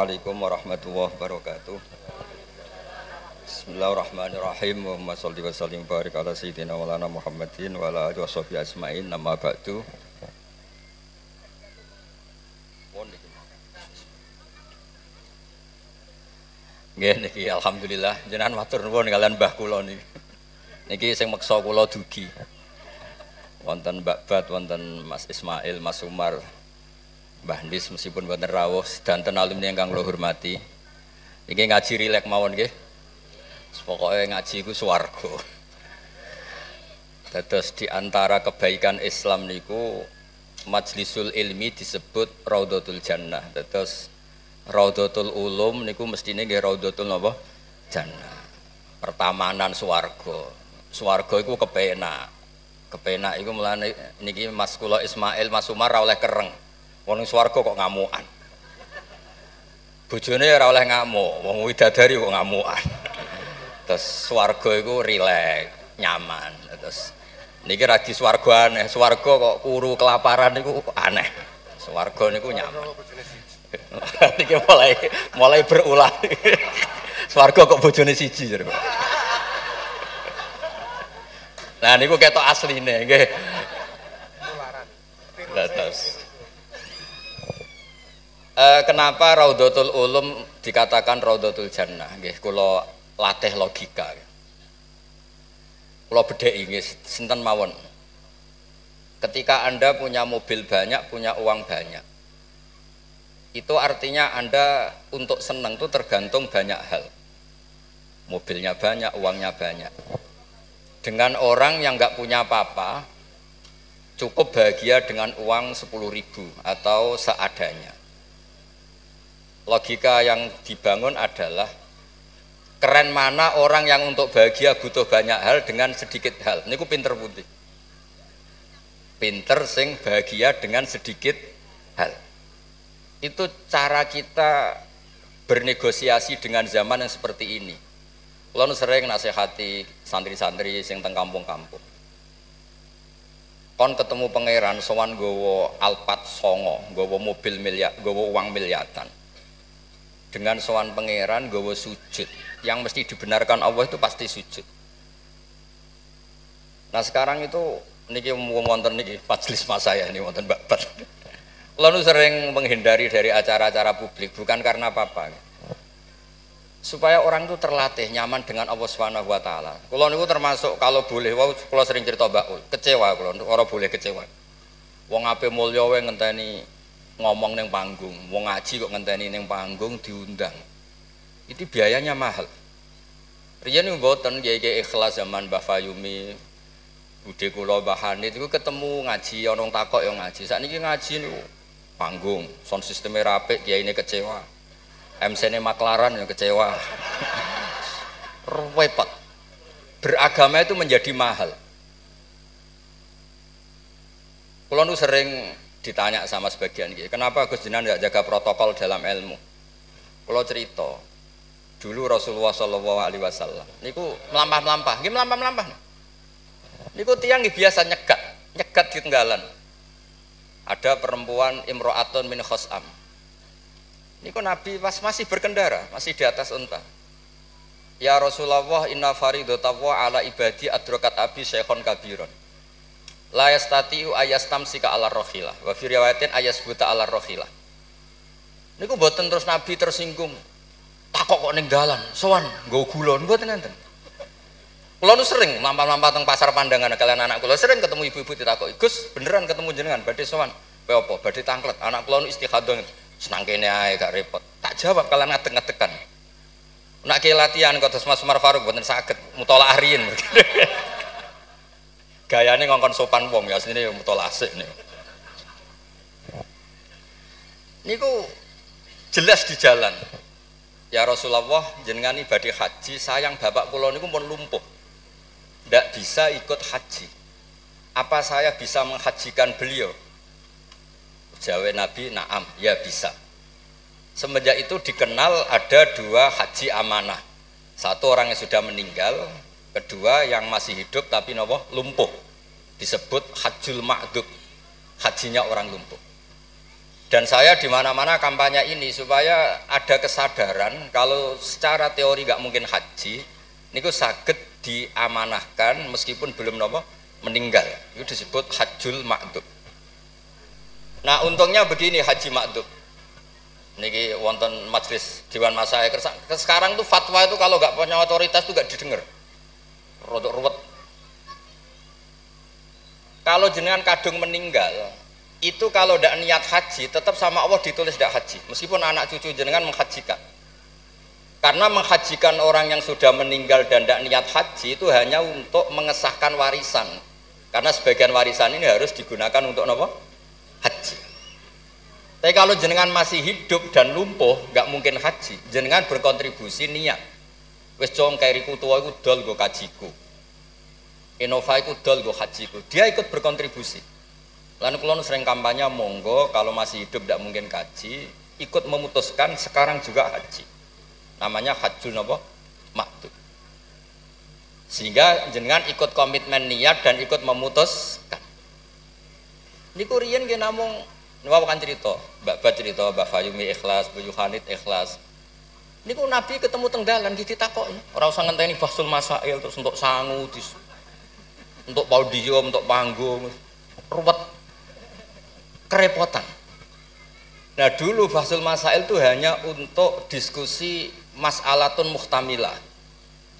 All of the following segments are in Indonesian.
Assalamualaikum warahmatullahi wabarakatuh. Bismillahirrahmanirrahim. Allahumma sholli wa sallim barik ala sayyidina maulana Muhammadin wa ala alihi washabihi ajmain. Amma ba'du. Nggih niki alhamdulillah jenengan matur nuwun kalian Mbah kula niki. Niki sing meksa kula dugi. Wonten Mbak Bat, wonten Mas Ismail, Mas Umar, Mbah Nis meskipun boten rawuh sedanten alumni ingkang kula hormati. Iki ngaji rilek mawon nggih. Pokoke ngaji iku swarga. Dados di antara kebaikan Islam niku majlisul ilmi disebut Raudhatul Jannah. Dados Raudhatul Ulum niku mestine nggih Raudhatul napa? Jannah. Pertamanan swarga. Swarga iku kepenak. Kepenak iku mulane niki Mas kula Ismail, Mas Umar ora oleh kereng. Wong ning swarga kok ngamukan. Bojone ora oleh ngamuk, wong widadari kok ngamukan. Terus swarga iku rileks, nyaman. Terus niki ra di swarga aneh, swarga kok kuru kelaparan niku aneh. Swarga niku nyaman. Niki mulai berulah. Swarga kok bojone siji jare. Nah niku ketok asline nggih. Terus kenapa Raudhatul Ulum dikatakan Raudhatul Jannah? Nggih, kula latih logika. Kula bedheki nggih sinten mawon. Ketika Anda punya mobil banyak, punya uang banyak. Itu artinya Anda untuk senang itu tergantung banyak hal. Mobilnya banyak, uangnya banyak. Dengan orang yang nggak punya apa-apa, cukup bahagia dengan uang 10.000 atau seadanya. Logika yang dibangun adalah keren mana orang yang untuk bahagia butuh banyak hal dengan sedikit hal. Ini ku pinter putih. Pinter sing bahagia dengan sedikit hal. Itu cara kita bernegosiasi dengan zaman yang seperti ini. Kulo sering nasihati santri-santri sing teng kampung-kampung. Kon ketemu pangeran sowan nggawa Alphard 9, nggawa mobil miliar, nggawa uang miliaran. Dengan sowan pangeran nggawa sujud, yang mesti dibenarkan Allah itu pasti sujud. Nah sekarang itu niki wonten niki majelis mas saya ini wonten Mbak Bat. Kulo sering menghindari dari acara-acara publik bukan karena apa-apa. Supaya orang itu terlatih nyaman dengan Allah Subhanahu wa taala. Kula niku termasuk kalau boleh wau kula sering cerita Mbak Ul, kecewa kula ora boleh kecewa. Wong ape mulya wae ngenteni ngomong ning panggung, wong ngaji kok ngenteni ning panggung diundang. Itu biayanya mahal. Riyen niku mboten kiai ikhlas zaman Mbah Fayumi, Bude kula Mbah Hanid iku ketemu ngaji ana takok ya ngaji. Sakniki ngaji niku panggung, sound sisteme rapik, kiyaine kecewa. MC-ne maklaran yang kecewa. Repot. Beragama itu menjadi mahal. Kulo nu sering ditanya sama sebagian gitu, kenapa Gus Jinan nggak jaga protokol dalam ilmu? Kulo cerita, dulu Rasulullah Shallallahu Alaihi Wasallam, niku melampah-melampah, gini melampah-melampah. Niku tiang biasa nyegat di tenggalan. Ada perempuan Imro'atun min Khos'am. Niku Nabi pas masih berkendara, masih di atas unta. Ya Rasulullah, inna faridatawa ala ibadi adrokat abi syekhon kabiron. La yastati'u ayastamsika ala rohilah. Wa fi riwayatin ayasbuta ala rohilah. Niku mboten terus Nabi tersinggung. Takok kok ning dalan, sowan nggo gula mboten enten. Kula nu sering lampah-lampah teng pasar pandangan kalian anak kula sering ketemu ibu-ibu ditakoki, "Gus, beneran ketemu jenengan badhe sowan?" "Kowe apa? Badhe tangklet." Anak kula nu istikhadah. Senang kene ae gak repot. Tak jawab kalian ngadeg-ngadegan. Nek latihan kados Mas Umar Faruk mboten saged mutolaah riyin. Gayane ngongkon sopan wong ya asline mutolaah sik niku. Niku jelas di jalan. Ya Rasulullah, jenengan iki badhe haji, sayang bapak kula niku pun lumpuh. Ndak bisa ikut haji. Apa saya bisa menghajikan beliau? Jawab Nabi, "Na'am, ya bisa." Semenjak itu dikenal ada dua haji amanah. Satu orang yang sudah meninggal, kedua yang masih hidup tapi nopo lumpuh. Disebut hajjul ma'dub, hajinya orang lumpuh. Dan saya di mana-mana kampanye ini supaya ada kesadaran kalau secara teori nggak mungkin haji, niku saged diamanahkan meskipun belum nopo meninggal. Itu disebut hajjul ma'dub. Nah untungnya begini haji ma'dub. Niki wonten majelis Dewan Masyaikh sekarang tuh fatwa itu kalau nggak punya otoritas tuh nggak didengar. Rodok ruwet. Kalau jenengan kadung meninggal, itu kalau tidak niat haji tetap sama Allah ditulis tidak haji meskipun anak cucu jenengan menghajikan, karena menghajikan orang yang sudah meninggal dan tidak niat haji itu hanya untuk mengesahkan warisan, karena sebagian warisan ini harus digunakan untuk apa? Haji. Tapi kalau jenengan masih hidup dan lumpuh nggak mungkin haji, jenengan berkontribusi niat wis cong kairiku tua iku dol go kajiku, Innova iku dol go hajiku, dia ikut berkontribusi. Lalu kalau sering kampanye monggo kalau masih hidup tidak mungkin haji, ikut memutuskan sekarang juga haji. Namanya hajjul napa? Ma'dub. Sehingga jenengan ikut komitmen niat dan ikut memutuskan. Niku riyen nggih namung niku kan cerita, Mbak cerita, Mbak Fayumi ikhlas, Bu Yuhanit ikhlas. Niku Nabi ketemu teng dalan ditakoki, ora usah ngenteni bahsul masail terus untuk sangu, untuk podium, untuk panggung, ruwet. Kerepotan. Nah dulu bahsul masail itu hanya untuk diskusi mas'alatun muhtamilah.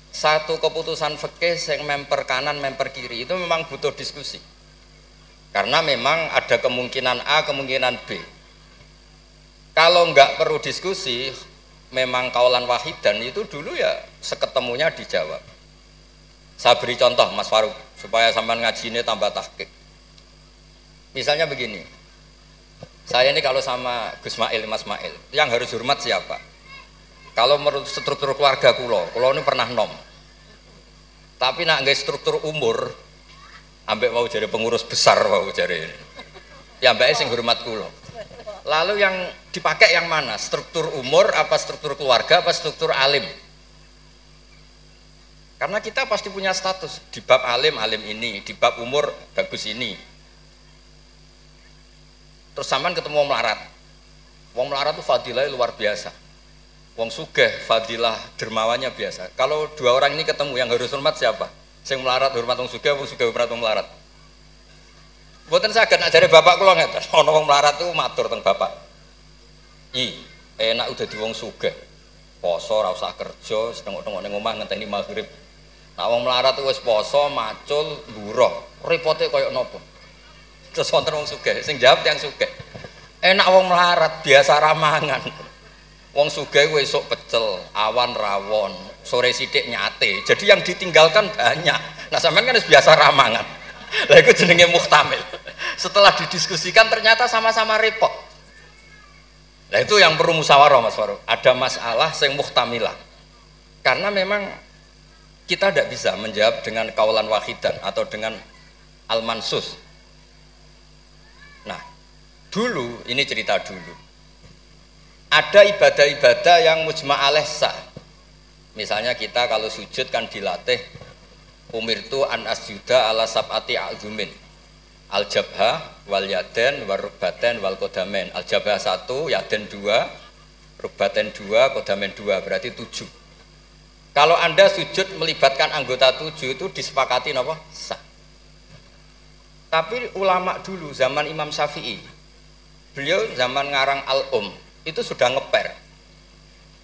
Satu keputusan fikih yang memper kanan memper kiri itu memang butuh diskusi. Karena memang ada kemungkinan A, kemungkinan B. Kalau nggak perlu diskusi, memang kaulan wahidan itu dulu ya seketemunya dijawab. Saya beri contoh Mas Faruk supaya sampean ngaji ini tambah tahqiq. Misalnya begini. Saya ini kalau sama Gus Mail, Mas Mail, yang harus hormat siapa? Kalau menurut struktur keluarga kulo ini pernah nom. Tapi nak nggak struktur umur, ambek mau jadi pengurus besar mau jadi. Ya mbak sing hormat kulo. Lalu yang dipakai yang mana? Struktur umur, apa struktur keluarga, apa struktur alim? Karena kita pasti punya status di bab alim ini, di bab umur bagus ini. Terus sampean ketemu wong melarat. Wong melarat itu fadilah luar biasa. Wong sugih fadilah dermawannya biasa. Kalau dua orang ini ketemu yang harus hormat siapa? Sing melarat hormat wong sugih hormat wong melarat. Mboten saged nak jare bapak kula ngeten. Ana wong melarat itu matur teng bapak. Enak udah di wong sugih. Poso ora usah kerja, setengok-tengok ning omah ngenteni maghrib. Nah wong melarat itu wis poso, macul, buruh. Repote koyo napa? Terus wonten wong sugih, sing jawab yang sugih. Enak wong melarat, biasa ramangan. Wong sugih kuwi esuk pecel, awan rawon, sore sithik nyate. Jadi yang ditinggalkan banyak. Nah sampean kan wis biasa ramangan. Lah iku jenenge muhtamil. Setelah didiskusikan ternyata sama-sama repot. Nah itu yang perlu musyawarah Mas Faruk. Ada masalah sing muhtamilah. Karena memang kita tidak bisa menjawab dengan kaulan wahidan atau dengan al-mansus. Nah, dulu ini cerita dulu. Ada ibadah-ibadah yang mujma' alaih sah. Misalnya kita kalau sujud kan dilatih umirtu an asjuda ala sab'ati a'zumin. Al-jabha wal yaden wal rukbaten wal kodamen. Al-jabha 1, yaden 2, rukbaten 2, kodamen 2, berarti 7. Kalau Anda sujud melibatkan anggota 7 itu disepakati apa? Sah. Tapi ulama dulu zaman Imam Syafi'i, beliau zaman ngarang Al-Um itu sudah ngeper.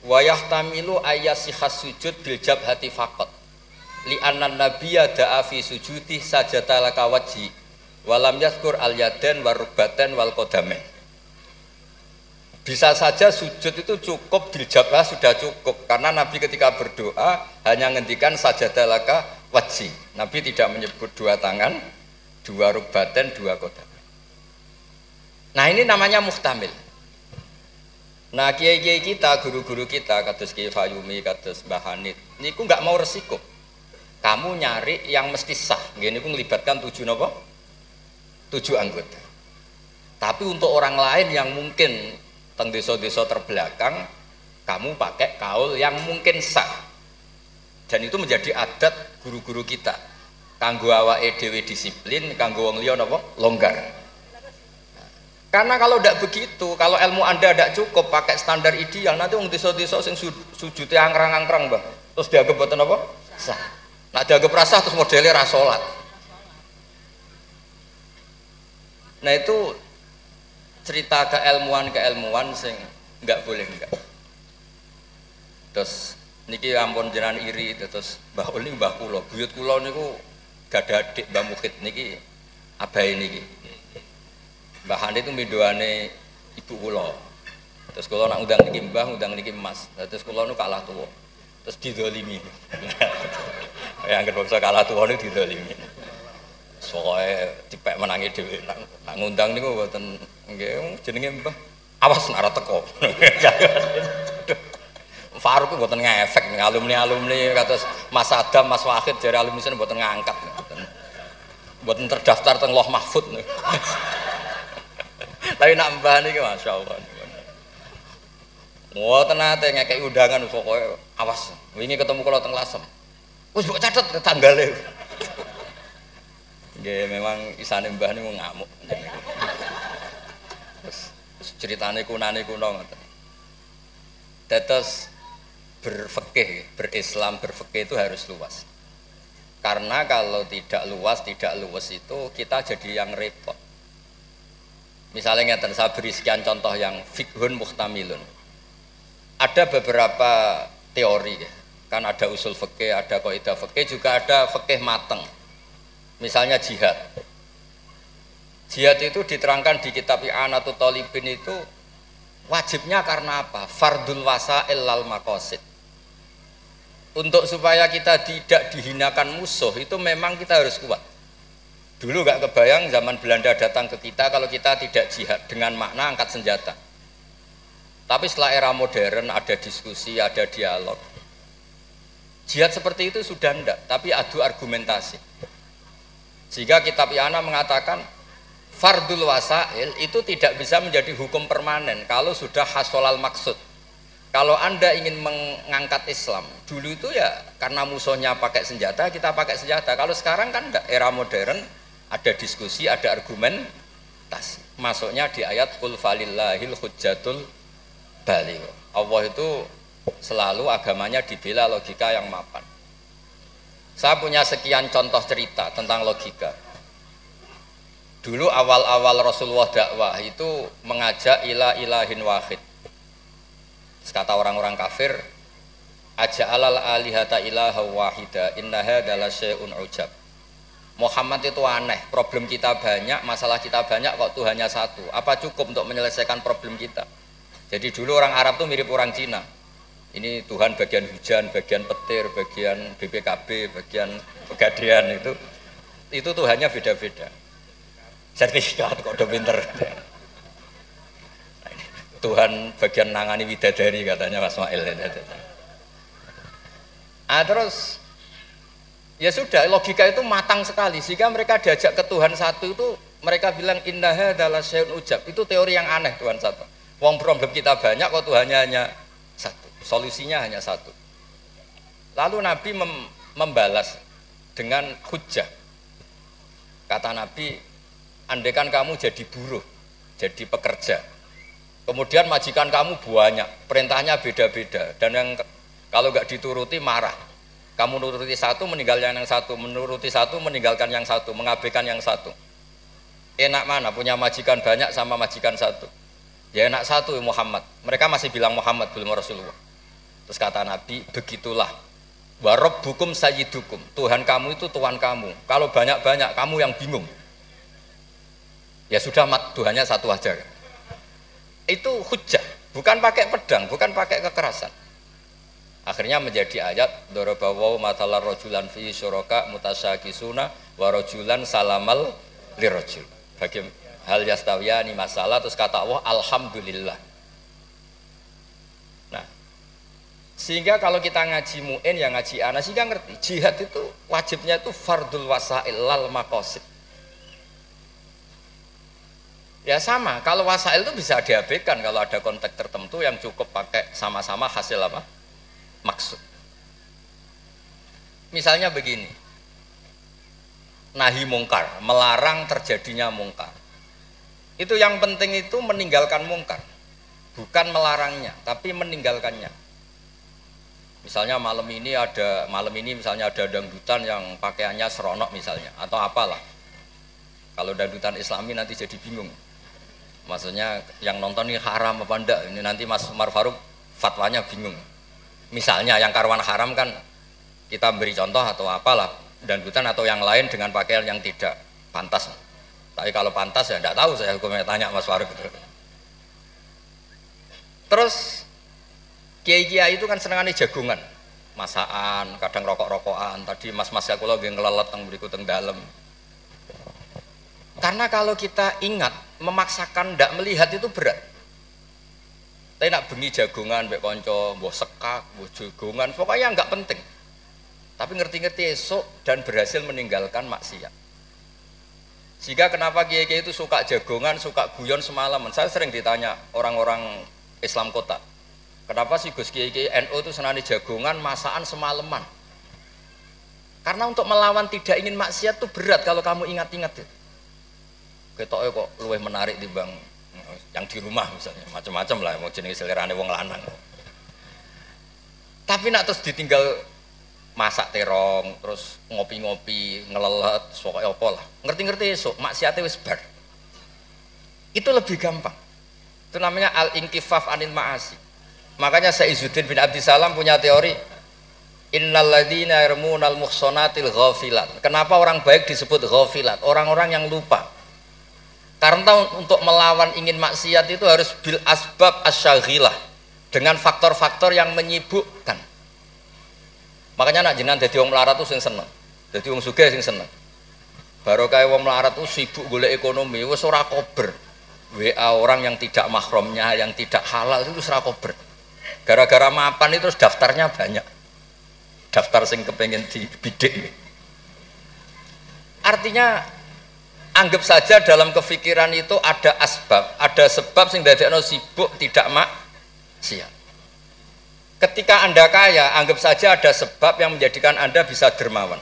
Wa yahtamilu ayyasihas sujud bil jabhati faqat. Li anna nabiyya da'a fi sujudi sajata laka wajhi wa lam yadhkur al-yaden wa rukbaten wal qadamen. Bisa saja sujud itu cukup bil jabhah sudah cukup karena Nabi ketika berdoa hanya ngendikan sajata laka wajhi. Nabi tidak menyebut dua tangan, dua rukbaten, dua qadam. Nah ini namanya muhtamil. Nah kiai-kiai kita, guru-guru kita, kados Kiai Fayumi, kados Mbah Hanid, niku nggak mau resiko. Kamu nyari yang mesti sah. Nggih niku melibatkan 7 napa? 7 anggota. Tapi untuk orang lain yang mungkin teng desa-desa terbelakang, kamu pakai kaul yang mungkin sah. Dan itu menjadi adat guru-guru kita. Kanggo awake dhewe disiplin, kanggo wong liya napa? Longgar. Karena kalau tidak begitu, kalau ilmu Anda tidak cukup pakai standar ideal, nanti wong desa-desa sing sujute angkrang-angkrang, Bang. Terus dianggap mboten apa? Sah. Nah, dianggap rasah terus modelnya ra salat. Nah, itu cerita keilmuan sing enggak boleh enggak. Terus niki ampun jenengan iri terus Mbah Uli mbah kula, buyut kula niku gadah adik Mbah Mukhid niki abahe niki. Mbah Handi itu midoane ibu kula. Terus kula nak undang niki Mbah, undang niki Mas. Terus kula nu kalah tuwa. Terus didolimi. Ya anggere bangsa kalah tuwa niku didolimi. Soale dipek menangi dhewe nak ngundang niku mboten nggih jenenge Mbah. Awas nak ora teko. Faruk mboten ngefek ning alumni kados Mas Adam, Mas Wahid jare alumni sen mboten ngangkat. Mboten terdaftar teng Loh Mahfud. Tapi nak Mbah niki masyaallah. Mboten nate ngekeki undangan pokoke awas. Wingi ketemu kula teng Lasem. Wis mbok catet tanggale. Nggih memang isane Mbah niku ngamuk. Terus ceritane kunane kuno ngoten. Dados berfikih, berislam, berfikih itu harus luas. Karena kalau tidak luas itu kita jadi yang repot. Misalnya ngeten, saya beri sekian contoh yang fikhun muhtamilun. Ada beberapa teori, kan ada usul fikih, ada kaidah fikih, juga ada fikih mateng. Misalnya jihad. Jihad itu diterangkan di kitab I'anatul Talibin itu wajibnya karena apa? Fardul wasail lal maqasid. Untuk supaya kita tidak dihinakan musuh itu memang kita harus kuat. Dulu gak kebayang zaman Belanda datang ke kita kalau kita tidak jihad dengan makna angkat senjata. Tapi setelah era modern ada diskusi, ada dialog. Jihad seperti itu sudah enggak, tapi adu argumentasi. Sehingga kitab I'anah mengatakan fardul wasail itu tidak bisa menjadi hukum permanen kalau sudah hasolal maksud. Kalau Anda ingin mengangkat Islam, dulu itu ya karena musuhnya pakai senjata, kita pakai senjata. Kalau sekarang kan enggak, era modern ada diskusi, ada argumentasi. Masuknya di ayat qul falillahil hujjatul baligh. Allah itu selalu agamanya dibela logika yang mapan. Saya punya sekian contoh cerita tentang logika. Dulu awal-awal Rasulullah dakwah itu mengajak ila ilahin wahid. Kata orang-orang kafir, aja'alal alihata ilaha wahida innaha adalah syai'un ujab. Muhammad itu aneh, problem kita banyak, masalah kita banyak kok Tuhannya satu. Apa cukup untuk menyelesaikan problem kita? Jadi dulu orang Arab tuh mirip orang Cina. Ini Tuhan bagian hujan, bagian petir, bagian BPKB, bagian pegadaian itu Tuhannya beda-beda. Sertifikat kok udah pinter. Tuhan bagian nangani widadari katanya Mas Mail. Terus ya sudah, logika itu matang sekali sehingga mereka diajak ke Tuhan satu itu mereka bilang innaha adalah syai'un ujab. Itu teori yang aneh Tuhan satu. Wong problem kita banyak kok Tuhannya hanya satu. Solusinya hanya satu. Lalu Nabi membalas dengan hujjah. Kata Nabi, andaikan kamu jadi buruh, jadi pekerja. Kemudian majikan kamu banyak, perintahnya beda-beda dan yang kalau nggak dituruti marah. Kamu menuruti satu, meninggalkan yang satu, menuruti satu, meninggalkan yang satu, mengabaikan yang satu. Enak mana punya majikan banyak sama majikan satu? Ya enak satu Muhammad. Mereka masih bilang Muhammad belum Rasulullah. Terus kata Nabi, begitulah. Wa rabbukum sayyidukum. Tuhan kamu itu Tuhan kamu. Kalau banyak-banyak kamu yang bingung. Ya sudah mat, Tuhannya satu aja. Itu hujjah, bukan pakai pedang, bukan pakai kekerasan. Akhirnya menjadi ayat darabawu matalar rajulan fi syuraka mutasyakisuna wa rajulan salamal lirajul. Bagi hal yastawiyani masalah terus kata Allah alhamdulillah. Nah, sehingga kalau kita ngaji mu'in yang ngaji ana sehingga ngerti jihad itu wajibnya itu fardul wasail lal maqasid. Ya sama, kalau wasail itu bisa diabaikan kalau ada konteks tertentu yang cukup pakai sama-sama hasil apa? Maksud. Misalnya begini, nahi mungkar, melarang terjadinya mungkar. Itu yang penting itu meninggalkan mungkar, bukan melarangnya, tapi meninggalkannya. Misalnya malam ini misalnya ada dangdutan yang pakaiannya seronok misalnya, atau apalah. Kalau dangdutan Islami nanti jadi bingung. Maksudnya yang nonton ini haram apa enggak? Ini nanti Mas Umar Faruk fatwanya bingung. Misalnya yang karuan haram kan kita beri contoh atau apalah, dangdutan atau yang lain dengan pakaian yang tidak pantas. Tapi kalau pantas ya enggak tahu, saya hukumnya tanya Mas Faruk. Terus kiai-kiai itu kan senengannya jagungan, masakan, kadang rokok-rokokan. Tadi mas-mas aku lagi ngelelet teng beriku teng dalem. Karena kalau kita ingat memaksakan ndak melihat itu berat. Tapi nak bengi jagungan, mbek konco, mbok sekak, mbok jagungan, pokoknya nggak penting. Tapi ngerti-ngerti esok dan berhasil meninggalkan maksiat. Sehingga kenapa kiai-kiai itu suka jagongan, suka guyon semalaman. Saya sering ditanya orang-orang Islam kota, kenapa sih Gus Kiai NU itu senani jagongan, masakan semalaman? Karena untuk melawan tidak ingin maksiat itu berat kalau kamu ingat-ingat itu. Ketoknya kok luwih menarik dibanding yang di rumah misalnya, macam-macam lah, mau jenis selerane wong lanang. Tapi nak terus ditinggal masak terong, terus ngopi-ngopi, ngelelet, pokoknya apa lah. Ngerti-ngerti esok, maksiatnya wis bar. Itu lebih gampang. Itu namanya al-inkifaf anil ma'asi. Makanya Saizuddin bin Abdissalam punya teori, innal ladzina yarmunal muhsanatil ghafilat. Kenapa orang baik disebut ghafilat? Orang-orang yang lupa. Karena untuk melawan ingin maksiat itu harus bil asbab asyaghilah, dengan faktor-faktor yang menyibukkan. Makanya nak jenengan dadi wong melarat itu sing seneng. Dadi wong sugih sing seneng. Barokah wong melarat itu sibuk golek ekonomi, wis ora kober. WA orang yang tidak mahramnya, yang tidak halal itu ora kober. Gara-gara mapan itu terus daftarnya banyak. Daftar sing kepengen dibidik. Artinya anggap saja dalam kefikiran itu ada asbab, ada sebab sing dadekno sibuk tidak maksiat. Ketika Anda kaya, anggap saja ada sebab yang menjadikan Anda bisa dermawan.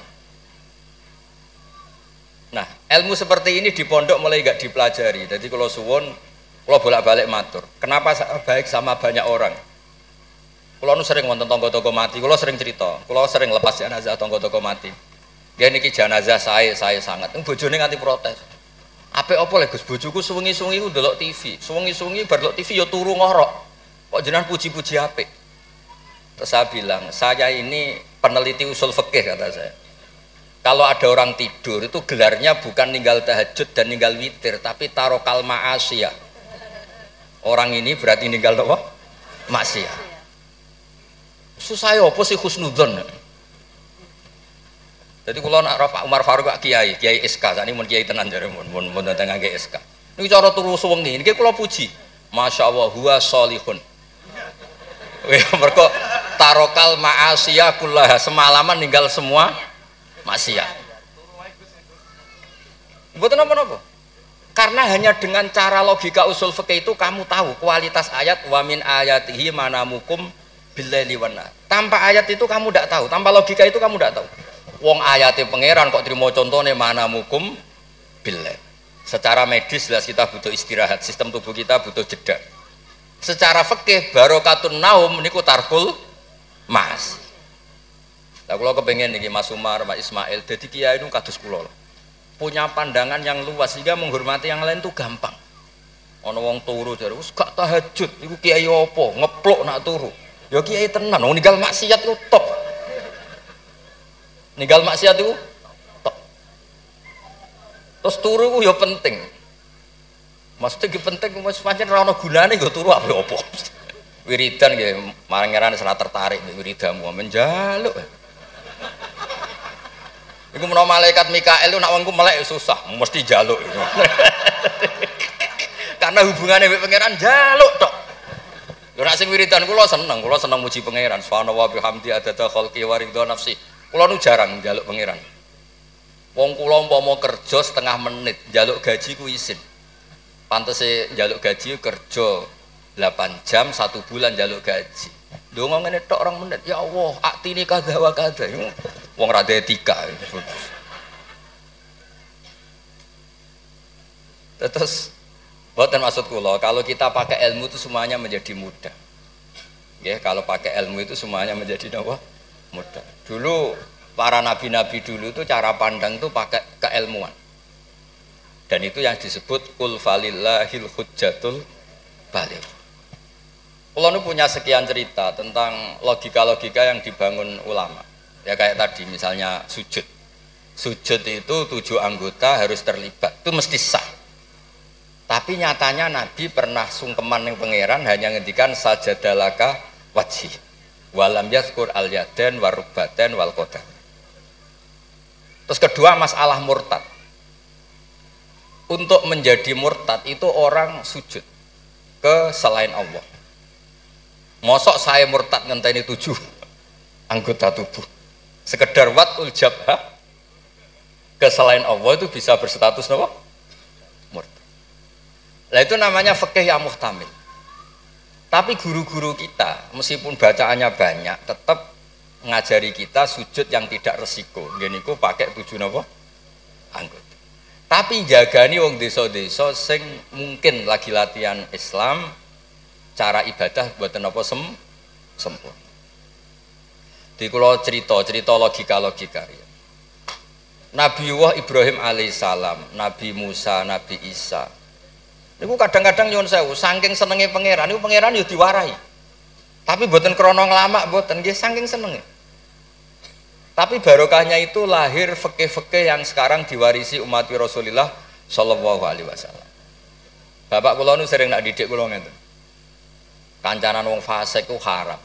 Nah, ilmu seperti ini di pondok mulai gak dipelajari. Jadi kalau suwon, kalau bolak-balik matur, kenapa baik sama banyak orang? Kalau nu sering wonten tonggo-tonggo mati, kalau sering cerita, kalau sering lepas jenazah tonggo-tonggo mati. Dia niki jenazah saya sangat. Bojone nganti protes. Apik apa lho Gus, bojoku suwengi-suwengi ku ndelok TV. Suwengi-suwengi bar ndelok TV ya turu ngorok. Kok jenengan puji-puji apik? Terus saya bilang, saya ini peneliti usul fikih kata saya. Kalau ada orang tidur itu gelarnya bukan ninggal tahajud dan ninggal witir, tapi tarokal ma'asiyah. Orang ini berarti ninggal apa? Maksiat. Susah ya apa sih husnudzon? Jadi kalau nak Pak Umar Faruk kiai SK, saat ini mun kiai tenan jare mun datang ngangge SK. Ini cara turu suwengi, ini kalau puji, masya Allah huwa solihun. Mereka tarokal ma'asiyah kullaha, semalaman ninggal semua maksiat. Mboten napa-napa. Karena hanya dengan cara logika usul fikih itu kamu tahu kualitas ayat wa min ayatihi manamukum billaili wan nahar. Tanpa ayat itu kamu tidak tahu, tanpa logika itu kamu tidak tahu. Wong ayatnya pangeran kok terima contohnya manamukum billail. Secara medis jelas kita butuh istirahat, sistem tubuh kita butuh jeda. Secara fikih barokatun naum niku tarkul mas. Lah kula kepengin niki Mas Umar, Mas Ismail dadi kiai itu kados kula. Punya pandangan yang luas sehingga menghormati yang lain itu gampang. Ana wong turu jare wis gak tahajud, iku kiai apa? Ngeplok nak turu. Ya kiai tenan, wong ninggal maksiat itu top. Ninggal maksiat itu top. Terus turu itu ya penting. Maksudnya itu penting, mas pancen ora ana gunane nggo turu apa-apa. Wiridan nggih, marang-marang salah tertarik wiridamu menjaluk. Iku menawa malaikat Mikael itu nak wongku melek susah, mesti jaluk. Karena hubungannya dengan pangeran jaluk tok. Yo nek sing wiridan kula seneng muji pangeran. Subhanallah bihamdi adada khalqi wa ridha nafsi. Kula nu jarang njaluk pangeran. Wong kula umpama kerja setengah menit, njaluk gaji ku isin. Pantese njaluk gaji kerja 8 jam 1 bulan njaluk gaji. Ndonga ngene tok 2 menit. Ya Allah, aktine kadha wa kadha. Wong ra etika. Terus Boten maksud kula, kalau kita pakai ilmu itu semuanya menjadi mudah. Ya, kalau pakai ilmu itu semuanya menjadi apa? Mudah. Dulu para nabi-nabi dulu itu cara pandang itu pakai keilmuan. Dan itu yang disebut qul falillahil hujjatul baligh. Kula nu punya sekian cerita tentang logika-logika yang dibangun ulama. Ya kayak tadi misalnya sujud. Sujud itu 7 anggota harus terlibat. Itu mesti sah. Tapi nyatanya Nabi pernah sungkeman yang pangeran hanya ngendikan sajadalaka wajhi walam yazkur al yaden warubaten wal qadam. Terus kedua masalah murtad. Untuk menjadi murtad itu orang sujud ke selain Allah. Mosok saya murtad ngenteni 7 anggota tubuh. Sekedar watul jabhah ke selain Allah itu bisa berstatus apa? Murtad. Nah itu namanya fikih yang muhtamil. Tapi guru-guru kita meskipun bacaannya banyak tetap ngajari kita sujud yang tidak resiko. Gini ku pakai 7 apa? Anggota. Tapi jagani wong desa-desa sing mungkin lagi latihan Islam, cara ibadah buatan apa sempurna. Di kula cerita logika-logika ya. Nabi Ibrahim alaihissalam, Nabi Musa, Nabi Isa. Niku kadang-kadang nyuwun sewu, saking senenge pangeran, niku pangeran yo diwarai. Tapi mboten krana nglamak mboten, nggih saking senenge. Tapi barokahnya itu lahir fikih-fikih yang sekarang diwarisi umat Rasulullah sallallahu alaihi wasallam. Bapak kula nu sering nak didik kula ngeten. Kancanan wong fasik ku haram.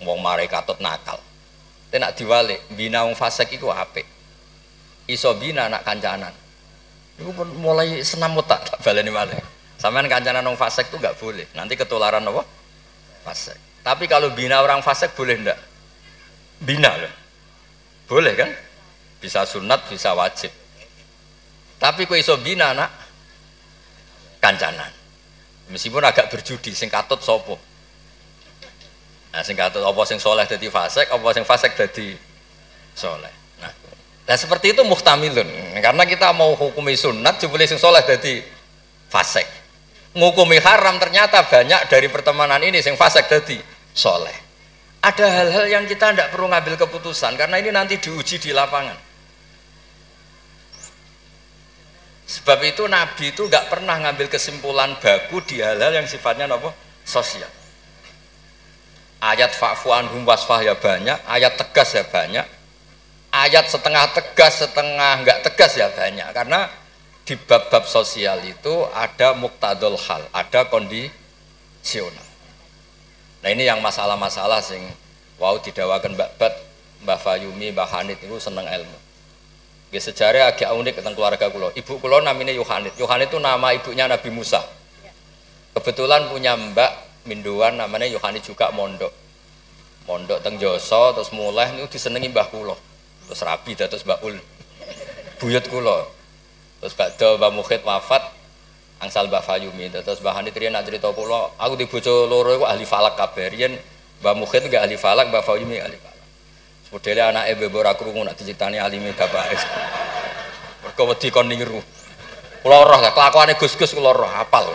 Wong mare katut nakal. Tapi nak diwalik, bina wong fasik iku apik. Iso bina nak kancanan. Itu pun mulai senam otak tak baleni malih. Sampean kancanan wong fasik itu enggak boleh. Nanti ketularan apa? Fasik. Tapi kalau bina orang fasik boleh enggak? Bina loh. Boleh kan? Bisa sunat, bisa wajib. Tapi kok iso bina nak kancanan. Meskipun agak berjudi sing katut sapa? Nah, sing katut apa sing soleh dadi fasik, apa sing fasik dadi soleh. Nah seperti itu muhtamilun, karena kita mau hukumi sunat, jebule sing soleh jadi fasik. Ngukumi haram ternyata banyak dari pertemanan ini sing fasik jadi soleh. Ada hal-hal yang kita tidak perlu ngambil keputusan karena ini nanti diuji di lapangan. Sebab itu Nabi itu nggak pernah ngambil kesimpulan baku di hal-hal yang sifatnya apa? Sosial. Ayat fa'fu anhum wasfah ya banyak, ayat tegas ya banyak. Ayat setengah tegas, setengah enggak tegas ya banyak. Karena di bab-bab sosial itu ada muktadul hal, ada kondisional. Nah ini yang masalah-masalah sing wow didawakan Mbak Bat, Mbak Fayumi, Mbak Hanit itu seneng ilmu. Ya, sejarah agak unik tentang keluarga kula. Ibu kula namanya Yohanit. Yohanit itu nama ibunya Nabi Musa. Kebetulan punya Mbak Minduan namanya Yohanit juga mondok. Mondok teng Joso terus mulai niku disenengi Mbah kula. Terus rabi terus Mbak Ul buyut kula. Terus badhe Mbak Mukhid wafat angsal Mbak Fayumi. Terus Mbah Hanit riyen nak crita kula, aku di bojo loro iku ahli falak kabeh. Riyen Mbak Mukhid enggak ahli falak, Mbak Fayumi ahli falak. Modele anake bebo ora krungu nak dicritani alime bapake. Mergo wedi kon niru. Kula roh kelakuane Gus-gus kula roh hafal.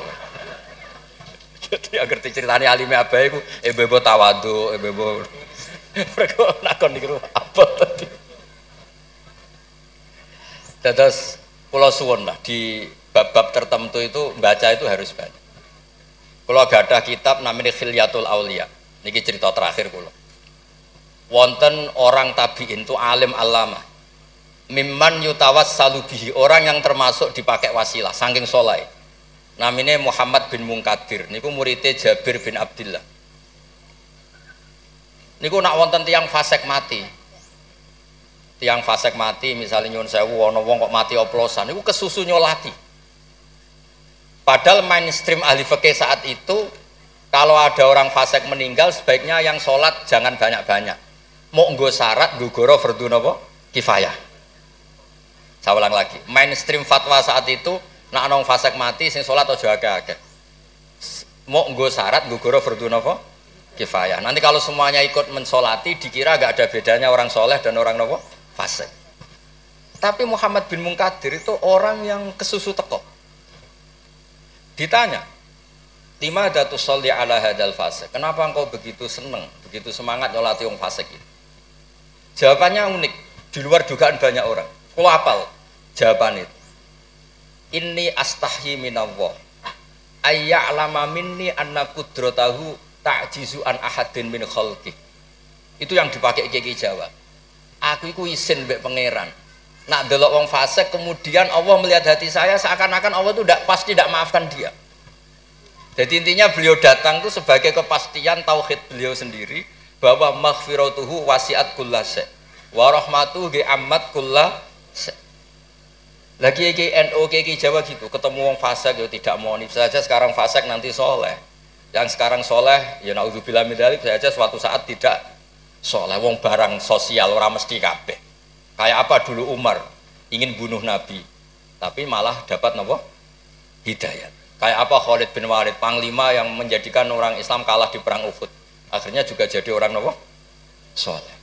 Jadi agar diceritani alime abahe iku bebo tawadhu, bebo mergo nak kon niru apa tadi. Terus kula suwun lah di bab-bab tertentu itu baca itu harus baca. Kula gadah kitab namanya Khilyatul Auliya. Niki cerita terakhir kula. Wonten orang tabi'in itu alim alama. Mimman yutawassalu bihi, orang yang termasuk dipakai wasilah saking soleh. Namanya Muhammad bin Munkadir. Niku muridnya Jabir bin Abdillah. Niku nak wonten tiang fasik mati. Tiang fasik mati misalnya nyun sewu ana wong kok mati oplosan niku kesusu nyolati. Padahal mainstream ahli fikih saat itu kalau ada orang fasik meninggal sebaiknya yang sholat jangan banyak-banyak. Mau nggo syarat nggo goro fardhu napa kifayah. Saya ulang lagi, mainstream fatwa saat itu nak ana wong fasik mati sing sholat aja akeh-akeh. Mau nggo syarat nggo goro fardhu napa kifayah. Nanti kalau semuanya ikut mensolati dikira gak ada bedanya orang soleh dan orang napa fasik. Tapi Muhammad bin Munkadir itu orang yang kesusu teko. Ditanya, lima datus sholli ala hadal fasik. Kenapa engkau begitu seneng, begitu semangat nyolati wong fasik itu? Jawabannya unik, di luar dugaan banyak orang. Kalau hafal jawaban itu. Inni astahyi minallah ayya'lama minni anna qudratahu ta'jizu an ahadin min khalqi. Itu yang dipakai Kiai Jawa. Aku iku isin mbek pangeran. Nak delok wong fasik kemudian Allah melihat hati saya seakan-akan Allah itu pasti tidak maafkan dia. Jadi intinya beliau datang itu sebagai kepastian tauhid beliau sendiri bahwa maghfiratuhu wasiat kullase wa rahmatuhu ge ammat kullase. Lagi NU Kiai Jawa gitu, ketemu wong fasik ya tidak mau nih saja sekarang fasik nanti soleh. Yang sekarang soleh ya naudzubillah min dzalik saja suatu saat tidak soleh. Wong barang sosial orang mesti kabeh. Kayak apa dulu Umar ingin bunuh Nabi, tapi malah dapat nopo hidayat. Kayak apa Khalid bin Walid, panglima yang menjadikan orang Islam kalah di perang Uhud, akhirnya juga jadi orang nopo soleh.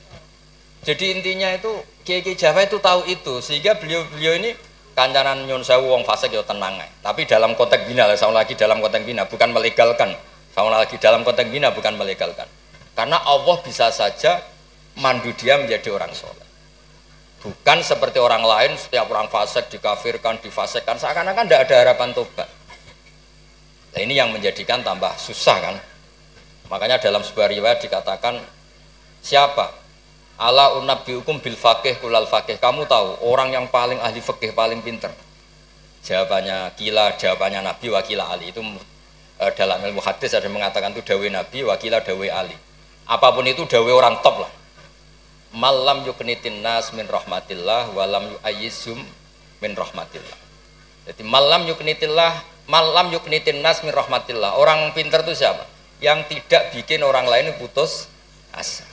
Jadi intinya itu Kiai Jawa itu tahu itu, sehingga beliau ini kancanan nyun sewu wong fasik ya tenang. Tapi dalam konteks bina, sama lagi dalam konteks bina bukan melegalkan, sama lagi dalam konteks bina bukan melegalkan. Karena Allah bisa saja mandu dia menjadi orang soleh. Bukan seperti orang lain, setiap orang fasik dikafirkan, difasikkan, seakan-akan tidak ada harapan tobat. Nah ini yang menjadikan tambah susah kan. Makanya dalam sebuah riwayat dikatakan, siapa? Ala unabbiukum bil faqih kulal faqih. Kamu tahu orang yang paling ahli fikih, paling pinter? Jawabannya kila, jawabannya Nabi wakila Ali. Itu dalam ilmu hadis ada mengatakan itu dawe Nabi, wakila dawe Ali. Apapun itu dawe orang top lah. Malam yuknitin nas min rahmatillah walam yu'ayyizhum min rahmatillah. Jadi malam yuknitin nas min rahmatillah. Orang pinter itu siapa? Yang tidak bikin orang lain putus asa.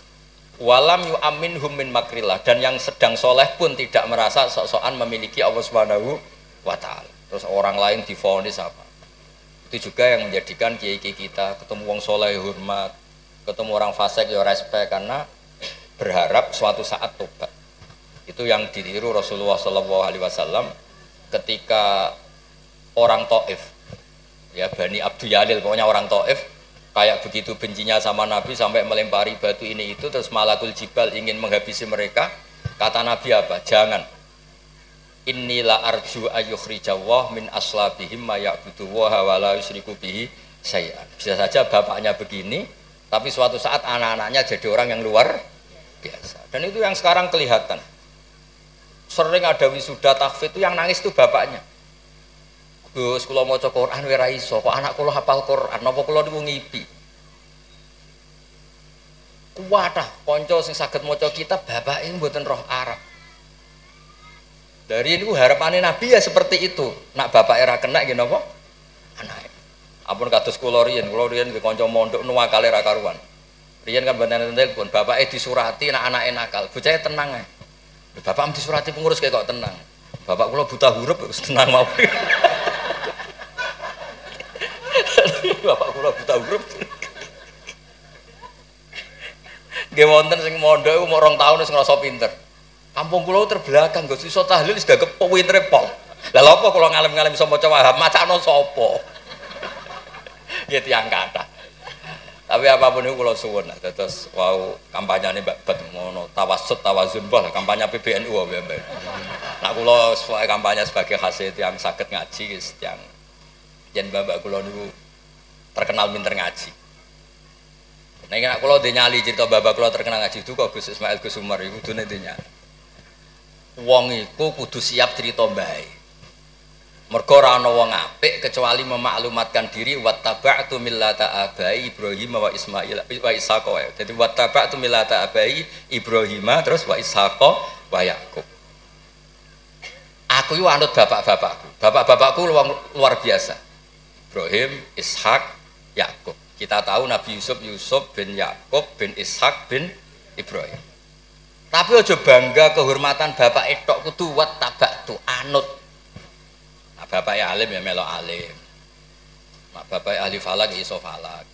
Walam yu'aminhum min makrillah, dan yang sedang soleh pun tidak merasa sok-sokan memiliki Allah Subhanahu wa ta'ala. Terus orang lain divonis apa? Itu juga yang menjadikan kiai kita ketemu wong soleh hormat, ketemu orang fasik ya respect, karena berharap suatu saat tobat. Itu yang ditiru Rasulullah SAW ketika orang Taif, ya Bani Abdul Yalil, pokoknya orang Taif kayak begitu bencinya sama Nabi sampai melempari batu ini itu, terus Malakul Jibal ingin menghabisi mereka. Kata Nabi apa? Jangan. Inilah arju ayyukhrijawah min aslabihim ma ya'budu wa la yusyriku bihi syai'an. Bisa saja bapaknya begini, tapi suatu saat anak-anaknya jadi orang yang luar biasa. Dan itu yang sekarang kelihatan. Sering ada wisuda tahfidz itu yang nangis itu bapaknya. Gus, kula maca Quran ora iso, kok anak kula hafal Quran, napa kula niku ngipi. Kuwatah kanca sing saged maca kitab bapake mboten roh Arab. Dari niku harapane Nabi ya seperti itu. Nak bapak era kena nggih napa? Anake. Ampun kados kula riyen nggih kanca mondok nuwakale ra karuan. Riyen kan banten telepon, bapake disurati nak anake nakal. Bocahe tenang ae. Bapak disurati pengurus kok tenang. Bapak kula buta huruf wis tenang mau. Bapak kula buta huruf. Nggih wonten sing mondok umur 2 tahun wis ngrasa pinter. Kampung kula terbelakang, Gus iso tahlil wis gagep pintere pol. Lah lha apa kula ngalem-ngalem iso maca Wahab, macakno sapa? Ya tiyang kathah. Tapi apapun itu kula suwun, terus wau kampanyane Mbak Bet ngono, tawassut tawazun bah kampanye PBNU wae. Nah kula kampanye sebagai hasil yang saged ngaji wis tiyang yen bapak kula niku terkenal pinter ngaji. Nek kula dhe nyali cerita bapak kula terkenal ngaji itu kok Gus Ismail Gus Umar iku kudune dhe nyali. Wong iku kudu siap cerita mbae. Mergo ora ana wong apik kecuali memaklumatkan diri wattaba'tu millata abai Ibrahim wa Ismail wa Ishaq. Jadi wattaba'tu millata abai Ibrahim terus wa Ishaq wa Yakub. Aku yo anut bapak-bapakku. Bapak-bapakku luar biasa. Ibrahim, Ishak, Yakub. Kita tahu Nabi Yusuf bin Yakub bin Ishak bin Ibrahim. Tapi aja bangga kehormatan bapak etok kudu wattaba'tu anut. Bapak alim ya melok alim. Nak bapak ahli falak iso falak.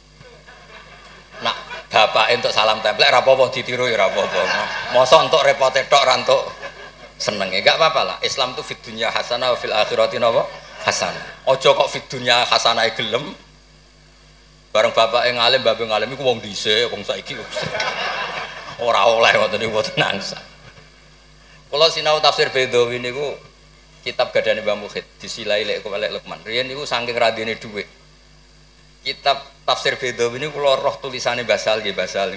Nak bapak untuk salam templek ra apa-apa ditiru ya ra apa-apa. Mosok entuk repote tok ra entuk senenge. Enggak apa-apa lah. Islam itu fid dunya hasanah wa fil akhirati napa hasanah. Ojo kok fid dunya hasanah gelem. Bareng bapak yang ngalim, bapak yang ngalim iku wong dhisik, wong saiki ora oleh ngoten niku mboten nangsa. Kula sinau tafsir Bedawi niku kitab gadane Mbah Mukhid disilai lek Lukman. Riyen niku saking radine dhuwit. Kitab tafsir Bedawi niku kula roh tulisane Basal nggih Basal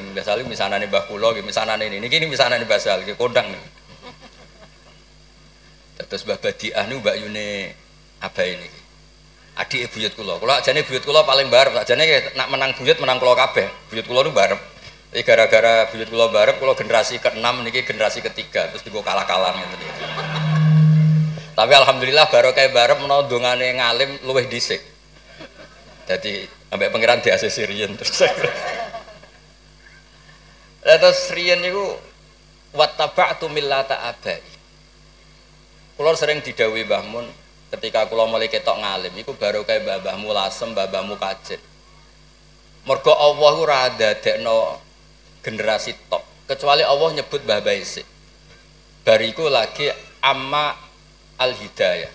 misanane Mbah kula nggih misanane niki misanane Basal nggih kondang niku. Terus Mbah Badiah niku Mbak Yune abahe niki. Adik buyut kula. Kula ajane buyut kula paling barep, ajane nak menang buyut menang kula kabeh. Buyut kula niku barep. Tapi gara-gara buyut kula barep, kula generasi ke-6 niki generasi ke-3 terus digo kalah-kalah ngene iki. Tapi alhamdulillah barokah barep menawa dongane ngalim luwih dhisik. Dadi ambek pangeran diasih riyen terus. Terus riyen niku wattaba'tu millata abai. Kula sering didhawuhi Mbah Mun ketika kula mulai ketok ngalim iku barokah mbah-mbahmu lasem, mbah-mbahmu kajet. Mergo Allah ora dadekno generasi tok, kecuali Allah nyebut mbah-mbah isik. Bariku lagi amma al-hidayah.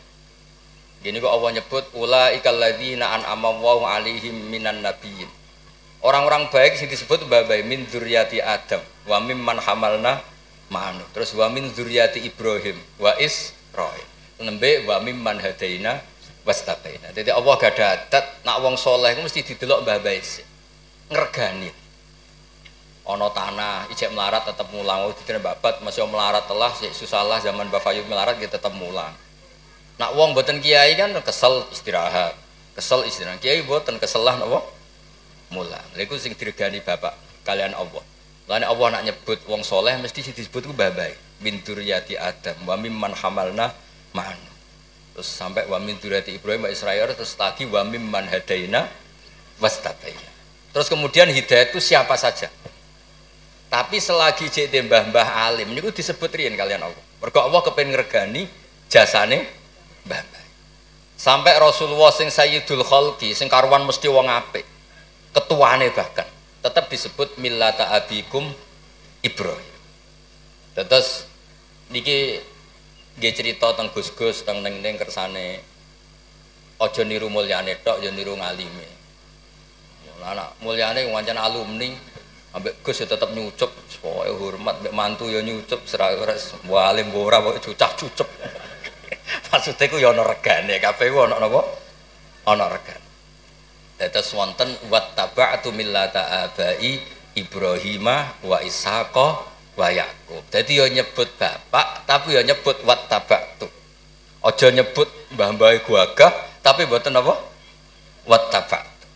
Gini kok Allah nyebut ulaikal ladzina an'ama Allahu 'alaihim minan nabiyyin. Orang-orang baik sing disebut mbah-mbah min dzurriyyati Adam wa mimman hamalna ma'anu. Terus wa min dzurriyyati Ibrahim wa Israil. Nembe wa mimman hadaina wastabaina. Dadi Allah gak ada adat nak wong saleh mesti didelok mbah-mbah isik. Ngregani. Ana tanah ijek melarat tetep mulang, dene babat masih melarat telah susah zaman Mbah Fayub melarat gitu tetep mulang. Nak wong mboten kiai kan kesel istirahat. Kiai mboten kesel lah napa? Mulang. Lha iku sing diregani bapak kalian Allah. Lan Allah nak nyebut wong saleh mesti disebut ku mbah-mbah. Min dzurriyyati Adam wa mimman hamalna ma'an. Terus sampai wa min dzurriyyati Ibrahim wa Israil terus lagi wa mimman hadaina wastabaina. Terus kemudian hidayah itu siapa saja. Tapi selagi cek mbah-mbah alim niku disebut riyen kalian Allah. Mergo Allah kepengin ngregani jasane mbah-mbah. Sampai Rasulullah sing Sayyidul Khalqi sing karuan mesti wong apik. Ketuane bahkan tetap disebut millata abikum Ibrahim. Terus niki nggih cerita teng Gus-gus teng ning kersane aja niru mulyane tok ya niru ngalime. Anak mulyane wancen alumni ambek Gus ya tetep nyucup supaya hormat mbek mantu ya nyucup serais walim ora kok cucap-cucup. Maksude ku ya ana regane kabeh ku ana napa? Ana regane. Dados wonten wattaba'tu millata abai Ibrahimah wa Ishaqa wa Yaqub. Dadi ya nyebut bapak tapi ya nyebut wattaba'tu. Aja nyebut mbah-mbahe gagah tapi mboten napa? Wattaba'tu.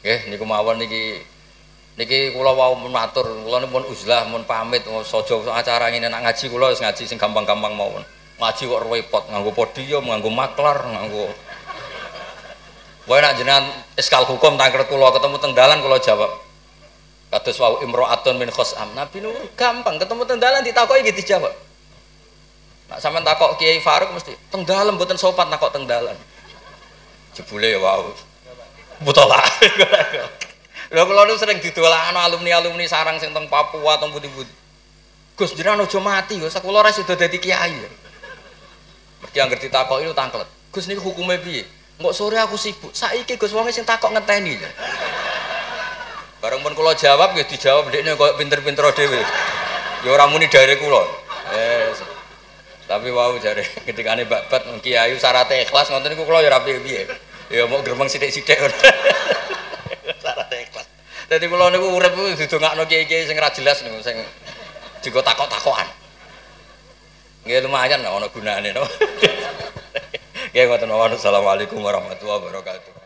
Nggih niku mawon niki kula wau matur, kula pun uzlah, mun pamit, saja acara ngene nak ngaji kula wis ngaji sing gampang-gampang mawon. Ngaji kok repot, nganggo podium, nganggo maklar, nganggo. Wae nak jenengan iskal hukum tangkret kula ketemu teng dalan kula jawab. Kados wau imro'atun min khosam. Nabi nu gampang ketemu teng dalan ditakoki nggih dijawab. Nak sampean takok Kiai Faruk mesti teng dalan mboten sopan takok teng dalan. Jebule ya wau. Butolah. Lha kula nu sering didolakno alumni-alumni sarang sing teng Papua teng pundi-pundi. Gus jenengan aja mati yo, sakula ora sida dadi kiai. Mergi anggere ditakoki lu tangklet. Gus niku hukume piye? Mbok sore aku sibuk. Saiki Gus wonge sing takok ngenteni. Bareng pun kula jawab nggih dijawab ndekne koyo pinter-pinter dhewe. Ya ora muni dari kula. Tapi wau jare ketikane Mbak Bat kiai syaratnya ikhlas ngoten niku kula ya ora piye-piye. Ya mau gremeng sithik-sithik. Syaratnya ikhlas. Dadi kula niku urip didongakno kiai-kiai sing ora jelas niku sing digo takok-takokan. Nggih lumayan ana gunane no. Nggih ngoten mawon. Assalamualaikum warahmatullahi wabarakatuh.